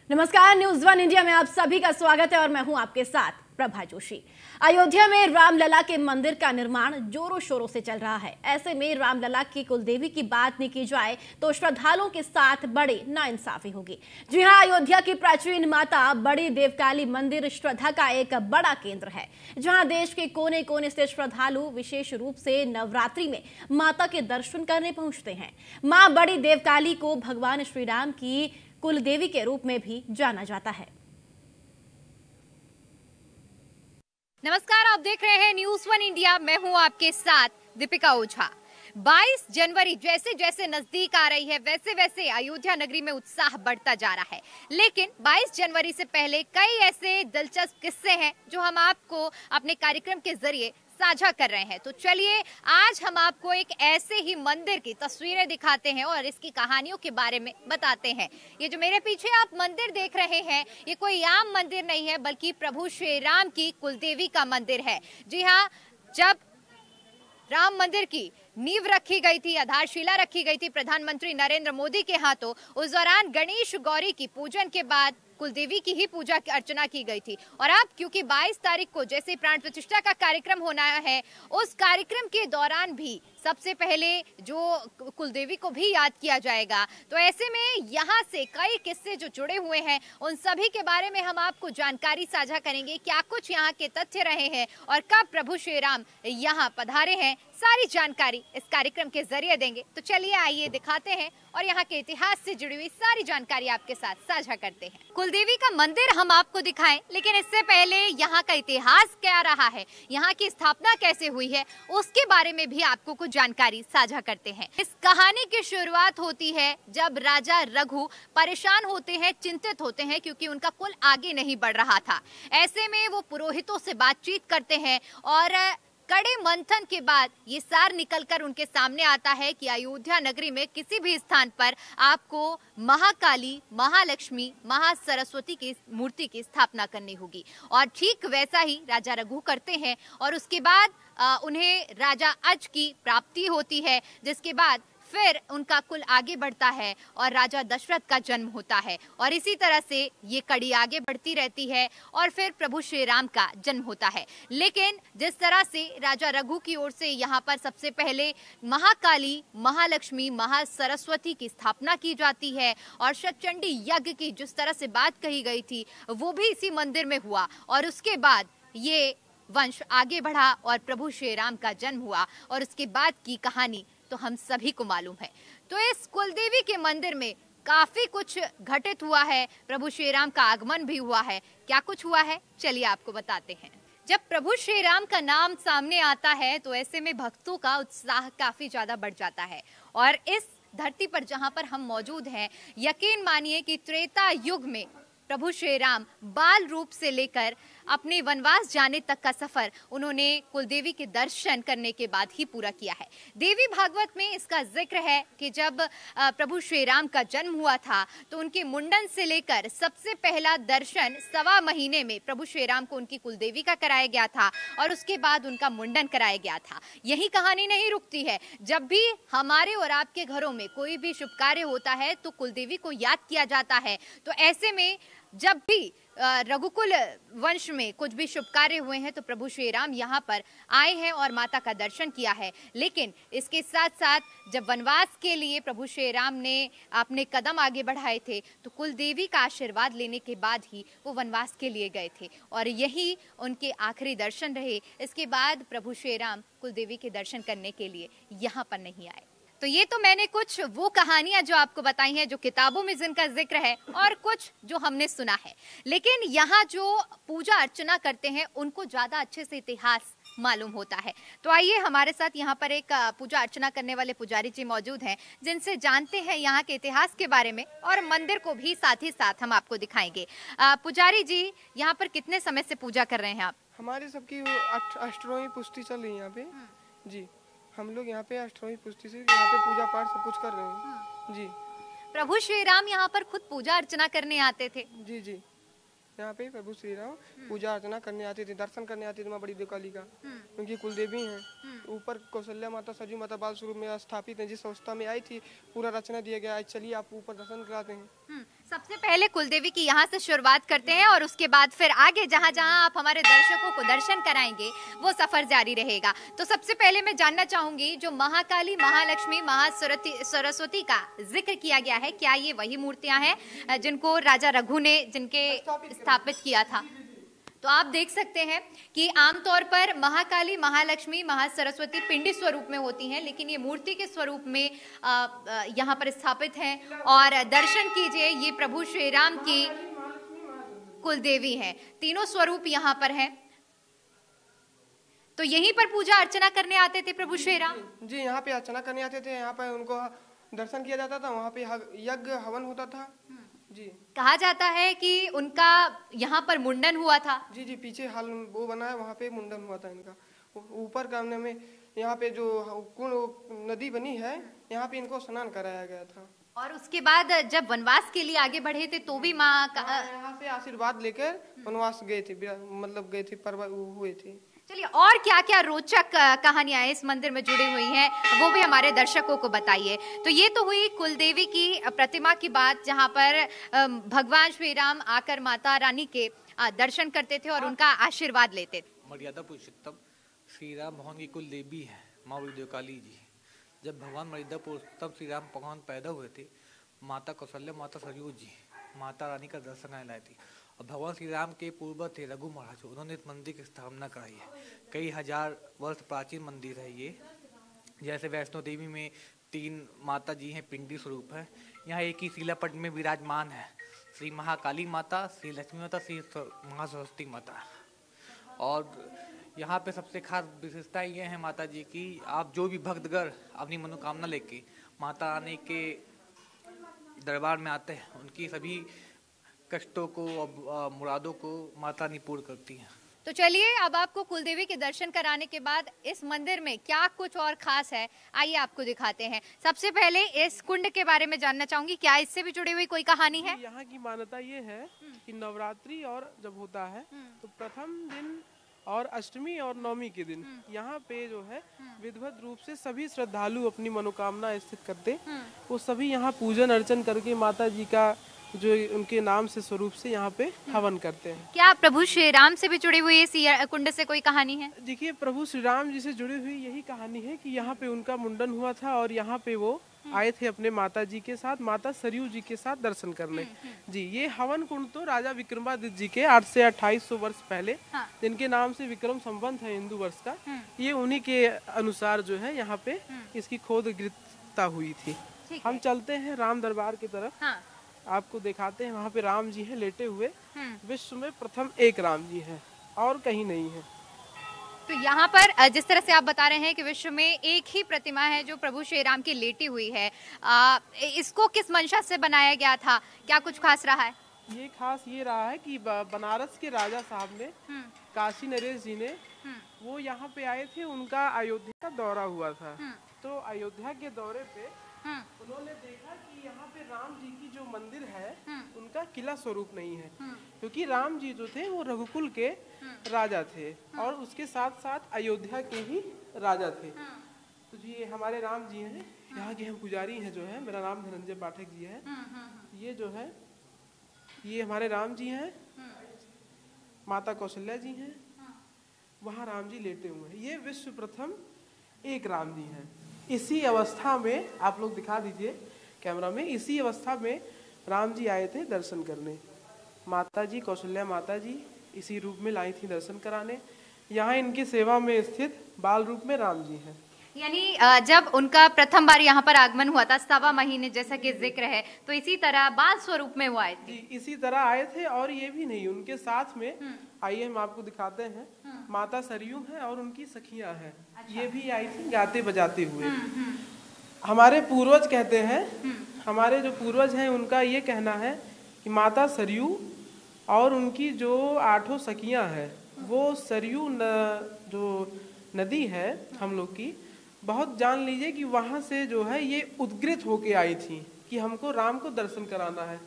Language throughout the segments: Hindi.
नमस्कार, न्यूज वन इंडिया में आप सभी का स्वागत है और मैं हूं आपके साथ प्रभा जोशी। अयोध्या में रामलला के मंदिर का निर्माण जोरों शोरों से चल रहा है। ऐसे में रामलला की कुलदेवी की बात नहीं की जाए तो श्रद्धालुओं के साथ बड़ी नाइंसाफी होगी। जी हां, अयोध्या की प्राचीन माता बड़ी देवकाली मंदिर श्रद्धा का एक बड़ा केंद्र है, जहां देश के कोने कोने से श्रद्धालु विशेष रूप से नवरात्रि में माता के दर्शन करने पहुंचते हैं। मां बड़ी देवकाली को भगवान श्री राम की कुलदेवी के रूप में भी जाना जाता है। नमस्कार, आप देख रहे हैं न्यूज वन इंडिया। मैं हूं आपके साथ दीपिका ओझा। 22 जनवरी जैसे जैसे नजदीक आ रही है वैसे वैसे अयोध्या नगरी में उत्साह बढ़ता जा रहा है। लेकिन 22 जनवरी से पहले कई ऐसे दिलचस्प किस्से हैं जो हम आपको अपने कार्यक्रम के जरिए साझा कर रहे हैं। तो चलिए आज हम आपको एक ऐसे ही मंदिर की तस्वीरें दिखाते हैं और इसकी कहानियों के बारे में बताते हैं। ये जो मेरे पीछे आप मंदिर देख रहे हैं, ये कोई आम मंदिर नहीं है बल्कि प्रभु श्री राम की कुलदेवी का मंदिर है। जी हाँ, जब राम मंदिर की नींव रखी गई थी, आधारशिला रखी गई थी प्रधानमंत्री नरेंद्र मोदी के हाथों, उस दौरान गणेश गौरी की पूजन के बाद कुलदेवी की ही पूजा अर्चना की गई थी। और अब क्योंकि 22 तारीख को जैसे प्राण प्रतिष्ठा का कार्यक्रम होना है, उस कार्यक्रम के दौरान भी सबसे पहले जो कुलदेवी को भी याद किया जाएगा। तो ऐसे में यहाँ से कई किस्से जो जुड़े हुए हैं, उन सभी के बारे में हम आपको जानकारी साझा करेंगे। क्या कुछ यहाँ के तथ्य रहे हैं और कब प्रभु श्री राम यहाँ पधारे हैं, सारी जानकारी इस कार्यक्रम के जरिए देंगे। तो चलिए आइए दिखाते हैं और यहाँ के इतिहास से जुड़ी हुई सारी जानकारी आपके साथ साझा करते हैं। कुलदेवी का मंदिर हम आपको दिखाएं, लेकिन इससे पहले यहाँ का इतिहास क्या रहा है, यहाँ की स्थापना कैसे हुई है, उसके बारे में भी आपको कुछ जानकारी साझा करते हैं। इस कहानी की शुरुआत होती है जब राजा रघु परेशान होते हैं, चिंतित होते हैं क्योंकि उनका कुल आगे नहीं बढ़ रहा था। ऐसे में वो पुरोहितों से बातचीत करते हैं और कड़े मंथन के बाद ये सार निकलकर उनके सामने आता है कि अयोध्या नगरी में किसी भी स्थान पर आपको महाकाली, महालक्ष्मी, महासरस्वती की मूर्ति की स्थापना करनी होगी। और ठीक वैसा ही राजा रघु करते हैं और उसके बाद उन्हें राजा अज की प्राप्ति होती है, जिसके बाद फिर उनका कुल आगे बढ़ता है और राजा दशरथ का जन्म होता है। और इसी तरह से ये कड़ी आगे बढ़ती रहती है और फिर प्रभु श्री राम का जन्म होता है। लेकिन जिस तरह से राजा रघु की ओर से यहाँ पर सबसे पहले महाकाली, महालक्ष्मी, महासरस्वती की स्थापना की जाती है और शतचंडी यज्ञ की जिस तरह से बात कही गई थी वो भी इसी मंदिर में हुआ और उसके बाद ये वंश आगे बढ़ा और प्रभु श्री राम का जन्म हुआ। और उसके बाद की कहानी तो हम सभी को मालूम है। तो इस कुलदेवी के मंदिर में काफी कुछ घटित हुआ है, प्रभु श्री राम का आगमन भी हुआ है। क्या कुछ हुआ है, चलिए आपको बताते हैं। जब प्रभु श्री राम का नाम सामने आता है तो ऐसे में भक्तों का उत्साह काफी ज्यादा बढ़ जाता है। और इस धरती पर जहां पर हम मौजूद हैं, यकीन मानिए कि त्रेता युग में प्रभु श्री राम बाल रूप से लेकर अपने वनवास जाने तक का सफर उन्होंने कुलदेवी के दर्शन करने के बाद ही पूरा किया है। देवी भागवत में इसका जिक्र है कि जब प्रभु श्री राम का जन्म हुआ था तो उनके मुंडन से लेकर सबसे पहला दर्शन 1.25 महीने में प्रभु श्री राम को उनकी कुलदेवी का कराया गया था और उसके बाद उनका मुंडन कराया गया था। यही कहानी नहीं रुकती है। जब भी हमारे और आपके घरों में कोई भी शुभ कार्य होता है तो कुलदेवी को याद किया जाता है। तो ऐसे में जब भी रघुकुल वंश में कुछ भी शुभ कार्य हुए हैं तो प्रभु श्री राम यहाँ पर आए हैं और माता का दर्शन किया है। लेकिन इसके साथ साथ जब वनवास के लिए प्रभु श्री राम ने अपने कदम आगे बढ़ाए थे तो कुलदेवी का आशीर्वाद लेने के बाद ही वो वनवास के लिए गए थे और यही उनके आखिरी दर्शन रहे। इसके बाद प्रभु श्री राम कुलदेवी के दर्शन करने के लिए यहाँ पर नहीं आए। तो ये तो मैंने कुछ वो कहानियां जो आपको बताई हैं जो किताबों में जिनका जिक्र है और कुछ जो हमने सुना है। लेकिन यहाँ जो पूजा अर्चना करते हैं उनको ज्यादा अच्छे से इतिहास मालूम होता है। तो आइए हमारे साथ यहाँ पर एक पूजा अर्चना करने वाले पुजारी जी मौजूद हैं जिनसे जानते हैं यहाँ के इतिहास के बारे में और मंदिर को भी साथ ही साथ हम आपको दिखाएंगे। पुजारी जी, यहाँ पर कितने समय से पूजा कर रहे हैं आप? हमारी सबकी अष्टरोही पुष्टि चल रही है यहाँ पे जी। हम लोग यहाँ पे अष्टमी पुष्टि से यहाँ पे पूजा पाठ सब कुछ कर रहे हैं जी। प्रभु श्री राम यहाँ पर खुद पूजा अर्चना करने आते थे? जी जी, यहाँ पे प्रभु श्री राम पूजा अर्चना करने आते थे, दर्शन करने आते थे माँ बड़ी देवकाली का। उनकी कुलदेवी हैं। ऊपर कौशल्या माता, सरयू माता बाल स्वरूप में स्थापित है। जिस अवस्था में आई थी पूरा रचना दिया गया। चलिए आप ऊपर दर्शन कराते हैं। सबसे पहले कुलदेवी की यहाँ से शुरुआत करते हैं और उसके बाद फिर आगे जहाँ जहाँ आप हमारे दर्शकों को दर्शन कराएंगे वो सफर जारी रहेगा। तो सबसे पहले मैं जानना चाहूंगी, जो महाकाली, महालक्ष्मी, महासरस्वती का जिक्र किया गया है, क्या ये वही मूर्तियां हैं जिनको राजा रघु ने स्थापित किया था? तो आप देख सकते हैं कि आमतौर पर महाकाली, महालक्ष्मी, महासरस्वती पिंडी स्वरूप में होती हैं, लेकिन ये मूर्ति के स्वरूप में यहाँ पर स्थापित हैं। और दर्शन कीजिए, ये प्रभु श्री राम की कुलदेवी हैं, तीनों स्वरूप यहाँ पर हैं। तो यहीं पर पूजा अर्चना करने आते थे प्रभु श्री राम? जी, यहाँ पे अर्चना करने आते थे, यहाँ पे उनको दर्शन किया जाता था, वहाँ पे यज्ञ हवन होता था। जी, कहा जाता है कि उनका यहाँ पर मुंडन हुआ था। जी जी, पीछे हाल वो बना है, वहाँ पे मुंडन हुआ था इनका। ऊपर कामने में यहाँ पे जो कुंड नदी बनी है, यहाँ पे इनको स्नान कराया गया था। और उसके बाद जब वनवास के लिए आगे बढ़े थे तो भी माँ यहाँ से आशीर्वाद लेकर वनवास गए थे, मतलब गए थे, पर्व हुए थे। चलिए, और क्या क्या रोचक कहानियां इस मंदिर में जुड़ी हुई हैं वो भी हमारे दर्शकों को बताइए। तो ये तो हुई कुलदेवी की प्रतिमा की बात, जहां पर भगवान श्री राम आकर माता रानी के दर्शन करते थे और उनका आशीर्वाद लेते थे। मर्यादा पुरुषोत्तम श्री राम भगवान की कुल देवी है माँ विद्योकाली जी। जब भगवान मर्यादा पुरुषोत्तम श्री राम भगवान पैदा हुए थे, माता कौशल्या, माता सरयू जी माता रानी का दर्शन आने लाई थी। और भगवान श्री राम के पूर्वज थे रघु महाराज, उन्होंने इस मंदिर की स्थापना कराई है। कई हजार वर्ष प्राचीन मंदिर है ये। जैसे वैष्णो देवी में 3 माता जी हैं, पिंडी स्वरूप है। यहाँ एक ही शिलापट में विराजमान है श्री महाकाली माता, श्री लक्ष्मी माता, श्री महासरस्वती माता। और यहाँ पे सबसे खास विशेषता ये है माता जी की, आप जो भी भक्तगण अपनी मनोकामना लेके माता रानी के दरबार में आते हैं, उनकी सभी कष्टों को और मुरादों को माता रानी पूर्ण करती हैं। तो चलिए, अब आपको कुलदेवी के दर्शन कराने के बाद इस मंदिर में क्या कुछ और खास है, आइए आपको दिखाते हैं। सबसे पहले इस कुंड के बारे में जानना चाहूंगी, क्या इससे भी जुड़ी हुई कोई कहानी है? यहाँ की मान्यता ये है कि नवरात्रि और जब होता है तो प्रथम दिन और अष्टमी और नवमी के दिन यहाँ पे जो है विधिवत रूप से सभी श्रद्धालु अपनी मनोकामना स्थित करते, वो सभी यहाँ पूजन अर्चन करके माता जी का जो उनके नाम से स्वरूप से यहाँ पे हवन करते हैं। क्या प्रभु श्री राम से भी जुड़ी हुई इस कुंड से कोई कहानी है? देखिए, प्रभु श्री राम जी से जुड़ी हुई यही कहानी है कि यहाँ पे उनका मुंडन हुआ था और यहाँ पे वो आए थे अपने माता जी के साथ, माता सरयू जी के साथ दर्शन करने। जी, ये हवन कुंड तो राजा विक्रमादित्य जी के 8 से 2800 वर्ष पहले, जिनके नाम से विक्रम संवत है हिंदू वर्ष का, ये उन्हीं के अनुसार जो है यहाँ पे इसकी खोद गिरता हुई थी। हम चलते हैं राम दरबार की तरफ, आपको दिखाते हैं। वहाँ पे राम जी हैं लेटे हुए, विश्व में प्रथम एक राम जी हैं और कहीं नहीं है। तो यहाँ पर जिस तरह से आप बता रहे हैं कि विश्व में एक ही प्रतिमा है जो प्रभु श्री राम की लेटी हुई है, इसको किस मंशा से बनाया गया था, क्या कुछ खास रहा है? ये खास ये रहा है कि बनारस के राजा साहब ने, काशी नरेश जी ने, वो यहाँ पे आए थे, उनका अयोध्या का दौरा हुआ था। तो अयोध्या के दौरे पे उन्होंने देखा कि यहाँ पे राम जी की जो मंदिर है उनका किला स्वरूप नहीं है, क्योंकि राम जी जो थे वो रघुकुल के राजा थे और उसके साथ साथ अयोध्या के ही राजा थे। तो जी ये हमारे राम जी हैं, यहाँ के हम पुजारी हैं जो है, मेरा नाम धनंजय पाठक जी है। ये जो है ये हमारे राम जी हैं, माता कौशल्या जी हैं, वहाँ राम जी लेटे हुए हैं। ये विश्व प्रथम एक राम जी हैं। इसी अवस्था में, आप लोग दिखा दीजिए कैमरा में, इसी अवस्था में राम जी आए थे दर्शन करने। माता जी कौशल्या माता जी इसी रूप में लाई थी दर्शन कराने। यहाँ इनकी सेवा में स्थित बाल रूप में राम जी हैं। यानी जब उनका प्रथम बार यहाँ पर आगमन हुआ था 7वां महीने जैसा कि जिक्र है, तो इसी तरह बाल स्वरूप में वो आए थे। जी, इसी तरह आए थे। और ये भी नहीं, उनके साथ में, आइए हम आपको दिखाते हैं, माता सरयू हैं और उनकी सखियां हैं। अच्छा। ये भी आई थी गाते बजाते हुए। हमारे पूर्वज कहते हैं, हमारे जो पूर्वज हैं उनका ये कहना है कि माता सरयू और उनकी जो 8 सखियां हैं, वो सरयू जो नदी है हम लोग की, बहुत जान लीजिए कि वहाँ से जो है ये उद्गृत होके आई थी कि हमको राम को दर्शन कराना है।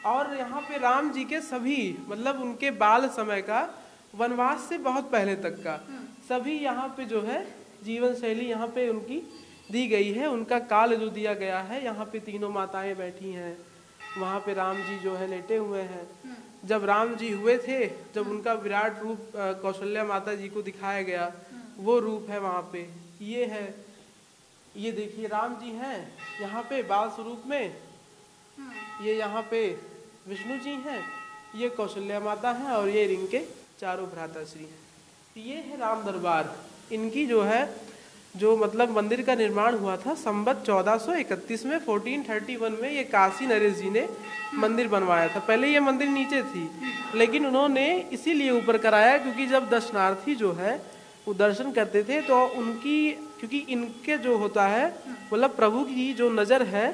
और यहाँ पे राम जी के सभी, मतलब उनके बाल समय का, वनवास से बहुत पहले तक का सभी यहाँ पे जो है जीवन शैली यहाँ पे उनकी दी गई है। उनका काल जो दिया गया है, यहाँ पे तीनों माताएं बैठी हैं, वहाँ पे राम जी जो है लेटे हुए हैं। जब राम जी हुए थे, जब उनका विराट रूप कौशल्या माता जी को दिखाया गया, वो रूप है वहाँ पे। ये है, ये देखिए राम जी हैं यहाँ पे बाल स्वरूप में, ये यहाँ पे विष्णु जी हैं, ये कौशल्या माता हैं और ये इनके चारों भ्राताश्री हैं। ये है राम दरबार। इनकी जो है जो मतलब मंदिर का निर्माण हुआ था संवत 1431 में, 1431 में ये काशी नरेश जी ने मंदिर बनवाया था। पहले ये मंदिर नीचे थी, लेकिन उन्होंने इसीलिए ऊपर कराया क्योंकि जब दर्शनार्थी जो है वो दर्शन करते थे तो उनकी, क्योंकि इनके जो होता है मतलब प्रभु की जो नज़र है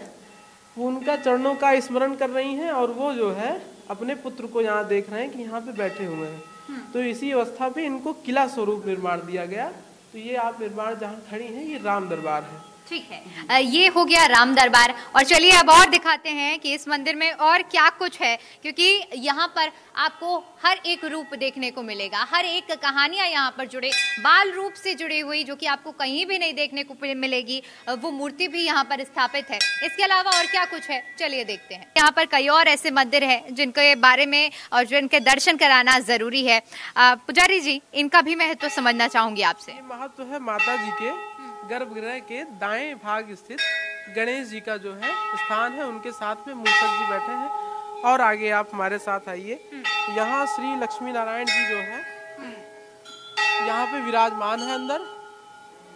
वो उनका चरणों का स्मरण कर रही हैं और वो जो है अपने पुत्र को यहाँ देख रहे हैं कि यहाँ पे बैठे हुए हैं। तो इसी अवस्था पे इनको किला स्वरूप निर्माण दिया गया। तो ये आप निर्माण जहाँ खड़ी हैं ये राम दरबार है। ठीक है, ये हो गया राम दरबार। और चलिए अब और दिखाते हैं कि इस मंदिर में और क्या कुछ है, क्योंकि यहाँ पर आपको हर एक रूप देखने को मिलेगा, हर एक कहानियां यहाँ पर जुड़े, बाल रूप से जुड़ी हुई, जो कि आपको कहीं भी नहीं देखने को मिलेगी। वो मूर्ति भी यहाँ पर स्थापित है। इसके अलावा और क्या कुछ है, चलिए देखते हैं। यहाँ पर कई और ऐसे मंदिर हैं जिनके बारे में और जिनके दर्शन कराना जरूरी है। पुजारी जी, इनका भी महत्व समझना चाहूंगी आपसे। महत्व है माता जी के गर्भगृह के दाएं भाग स्थित गणेश जी का जो है स्थान है, उनके साथ में मूषक जी बैठे हैं। और आगे आप हमारे साथ आइए, यहाँ श्री लक्ष्मी नारायण जी जो है यहाँ पे विराजमान है। अंदर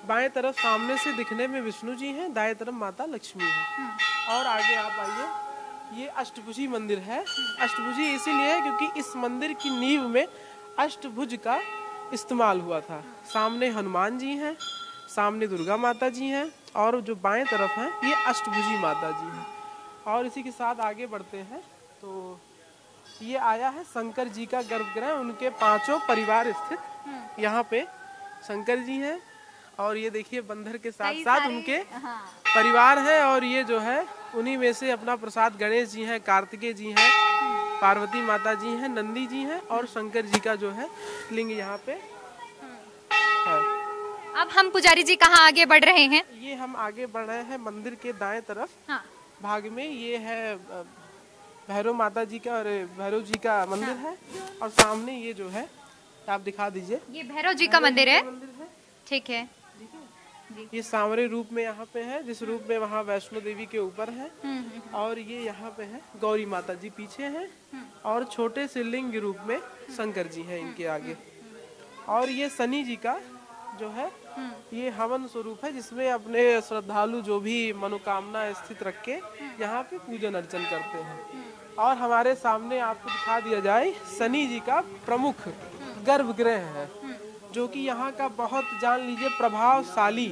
बाएं तरफ सामने से दिखने में विष्णु जी हैं, दाएं तरफ माता लक्ष्मी है। और आगे आप आइए, ये अष्टभुजी मंदिर है। अष्टभुजी इसीलिए है क्योंकि इस मंदिर की नींव में अष्टभुज का इस्तेमाल हुआ था। सामने हनुमान जी हैं, सामने दुर्गा माता जी हैं और जो बाएं तरफ हैं ये अष्टभुजी माता जी हैं। और इसी के साथ आगे बढ़ते हैं तो ये आया है शंकर जी का गर्भगृह, उनके पांचों परिवार स्थित यहाँ पे शंकर जी हैं। और ये देखिए बंदर के साथ साथ उनके परिवार है। और ये जो है उन्हीं में से अपना प्रसाद गणेश जी हैं, कार्तिकेय जी हैं, पार्वती माता जी हैं, नंदी जी हैं और शंकर जी का जो है लिंग यहाँ पे है। अब हम पुजारी जी कहाँ आगे बढ़ रहे हैं? ये हम आगे बढ़ रहे हैं मंदिर के दाएं तरफ भाग में। ये है भैरव माता जी का और भैरव जी का मंदिर है। और सामने ये जो है आप दिखा दीजिए, ये भैरव जी का मंदिर है। ठीक है, ये सांवरे रूप में यहाँ पे है, जिस रूप में वहाँ वैष्णो देवी के ऊपर है। और ये यहाँ पे है गौरी माता जी पीछे हैं और छोटे से लिंग रूप में शंकर जी हैं इनके आगे। और ये शनि जी का जो है ये हवन स्वरूप है, जिसमें अपने श्रद्धालु जो भी मनोकामना स्थित रख के यहाँ पे पूजन अर्चन करते हैं। और हमारे सामने आपको दिखा दिया जाए शनि जी का प्रमुख गर्भगृह है, जो कि यहाँ का बहुत जान लीजिए प्रभावशाली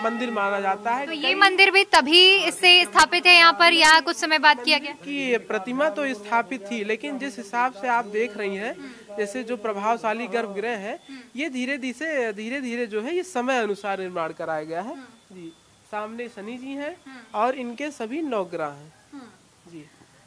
मंदिर माना जाता है। तो ये मंदिर भी तभी इससे स्थापित है यहाँ पर या कुछ समय बाद किया गया? कि प्रतिमा तो स्थापित थी, लेकिन जिस हिसाब से आप देख रही हैं, जैसे जो प्रभावशाली गर्भगृह है ये धीरे धीरे जो है ये समय अनुसार निर्माण कराया गया है जी। सामने शनि जी हैं और इनके सभी नवग्रह हैं जी।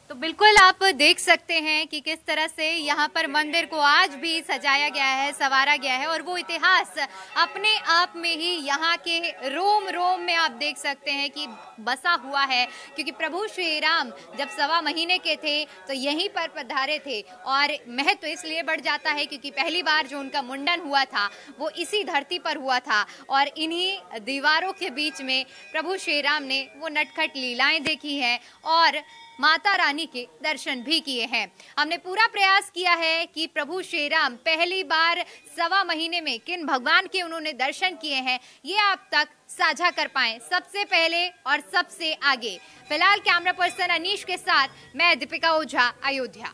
तो बिल्कुल आप देख सकते हैं कि किस तरह से यहाँ पर मंदिर को आज भी सजाया गया है, संवारा गया है। और वो इतिहास अपने आप में ही यहाँ के रोम रोम में आप देख सकते हैं कि बसा हुआ है, क्योंकि प्रभु श्री राम जब 1.25 महीने के थे तो यहीं पर पधारे थे। और महत्व इसलिए बढ़ जाता है क्योंकि पहली बार जो उनका मुंडन हुआ था वो इसी धरती पर हुआ था और इन्हीं दीवारों के बीच में प्रभु श्री राम ने वो नटखट लीलाएं देखी हैं और माता रानी के दर्शन भी किए हैं। हमने पूरा प्रयास किया है कि प्रभु श्री राम पहली बार 1.25 महीने में किन भगवान के उन्होंने दर्शन किए हैं ये आप तक साझा कर पाएं सबसे पहले और सबसे आगे। फिलहाल कैमरा पर्सन अनीश के साथ मैं दीपिका ओझा, अयोध्या।